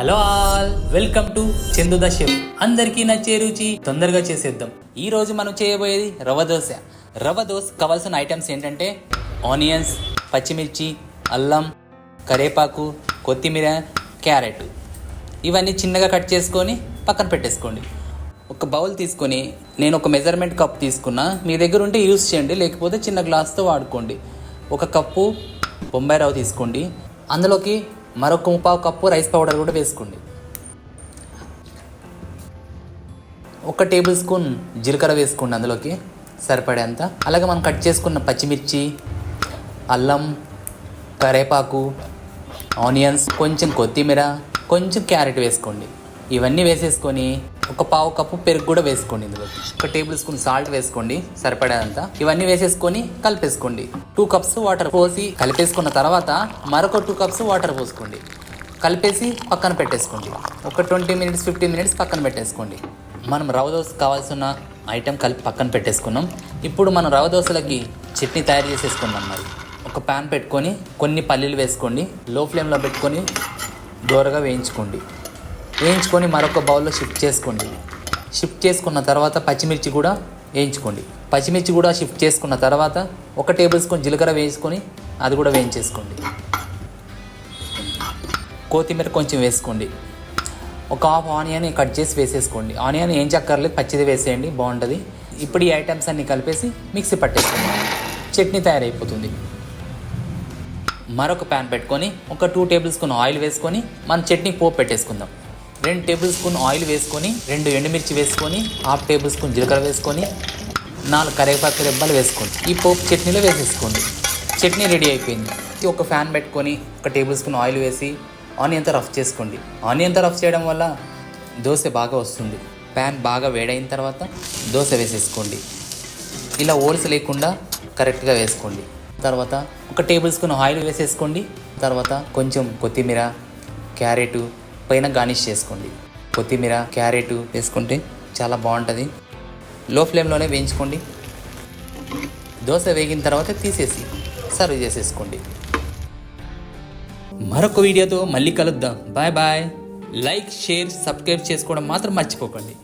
Hello all, welcome to Chandu the chef. అందరికీ నచ్చే రుచి తొందరగా చేసేద్దాం. ఈ రోజు మనం చేయబోయేది రవ్వ దోశ. రవ్వ దోశ కావాల్సిన ఐటమ్స్ ఏంటంటే ఆనియన్స్, పచ్చిమిర్చి, అల్లం, కరివేపాకు, కొత్తిమీర, క్యారెట్. ఇవన్నీ చిన్నగా కట్ చేసుకొని పక్కన పెట్టేసుకోండి. ఒక బౌల్ తీసుకొని నేను ఒక మెజర్మెంట్ కప్ తీసుకున్నా. మీ దగ్గర ఉంటే యూస్ చేయండి, లేకపోతే చిన్న గ్లాస్తో వాడుకోండి. ఒక కప్పు బొంబాయి రవ్వ తీసుకోండి. అందులోకి మరొక 1/4 కప్పు రైస్ పౌడర్ కూడా వేసుకోండి. 1 టేబుల్ స్పూన్ జీలకర్ర వేసుకోండి అందులోకి సరిపడేంత. అలాగే మనం కట్ చేసుకున్న పచ్చిమిర్చి, అల్లం, కరివేపాకు, ఆనియన్స్, కొంచెం కొత్తిమీర, కొంచెం క్యారెట్ వేసుకోండి. ఇవన్నీ వేసేసుకొని 1/4 కప్పు పెరుగు కూడా వేసుకోండి. ఇందులో 1 టేబుల్ స్పూన్ సాల్ట్ వేసుకోండి సరిపడేంత. ఇవన్నీ వేసేసుకొని కలిపేసుకోండి. 2 కప్స్ వాటర్ పోసి కలిపేసుకున్న తర్వాత మరొక 2 కప్స్ వాటర్ పోసుకోండి. కలిపేసి పక్కన పెట్టేసుకోండి. ఒక 20 మినిట్స్ 15 మినిట్స్ పక్కన పెట్టేసుకోండి. మనం రవ్వ దోశ కావాల్సిన ఐటెం కలిపి పక్కన పెట్టేసుకున్నాం. ఇప్పుడు మనం రవ్వ దోశలకి చట్నీ తయారు చేసేసుకుందాం. మరి ఒక ప్యాన్ పెట్టుకొని కొన్ని పల్లీలు వేసుకోండి. లో ఫ్లేమ్లో పెట్టుకొని దోరగా వేయించుకొని మరొక బౌల్లో షిఫ్ట్ చేసుకోండి. షిఫ్ట్ చేసుకున్న తర్వాత పచ్చిమిర్చి కూడా వేయించుకోండి. పచ్చిమిర్చి కూడా షిఫ్ట్ చేసుకున్న తర్వాత 1 టేబుల్ స్పూన్ జీలకర్ర వేసుకొని అది కూడా వేయించేసుకోండి. కొత్తిమీర కొంచెం వేసుకోండి. ఒక హాఫ్ ఆనియన్ కట్ చేసి వేసేసుకోండి. ఆనియన్ ఏం చక్కర్లేదు, పచ్చిది వేసేయండి, బాగుంటుంది. ఇప్పుడు ఈ ఐటమ్స్ అన్నీ కలిపేసి మిక్సీ పట్టేసుకోండి. చట్నీ తయారైపోతుంది. మరొక ప్యాన్ పెట్టుకొని ఒక 2 టేబుల్ స్పూన్ ఆయిల్ వేసుకొని మనం చట్నీ పోపు పెట్టేసుకుందాం. 2 టేబుల్ స్పూన్ ఆయిల్ వేసుకొని 2 ఎండుమిర్చి వేసుకొని 1/2 టేబుల్ స్పూన్ జీలకర్ర వేసుకొని 4 కరివేపాకు రెబ్బలు వేసుకోండి. ఈ పోపు చట్నీలో వేసేసుకోండి. చట్నీ రెడీ అయిపోయింది. ఒక ఫ్యాన్ పెట్టుకొని 1 టేబుల్ స్పూన్ ఆయిల్ వేసి ఆనియన్తో రఫ్ చేసుకోండి. ఆనియన్తో రఫ్ చేయడం వల్ల దోశ బాగా వస్తుంది. ప్యాన్ బాగా వేడైన తర్వాత దోశ వేసేసుకోండి. ఇలా ఓల్స్ లేకుండా కరెక్ట్గా వేసుకోండి. తర్వాత 1 టేబుల్ స్పూన్ ఆయిల్ వేసేసుకోండి. తర్వాత కొంచెం కొత్తిమీర, క్యారెట్ పైన గార్నిష్ చేసుకోండి. కొత్తిమీర, క్యారెట్ వేసుకుంటే చాలా బాగుంటుంది. లో ఫ్లేమ్లోనే వేయించుకోండి. దోశ వేగిన తర్వాత తీసేసి సర్వ్ చేసేసుకోండి. మరొక వీడియోతో మళ్ళీ కలుద్దాం. Bye bye. Like, share, subscribe చేసుకోవడం మాత్రం మర్చిపోకండి.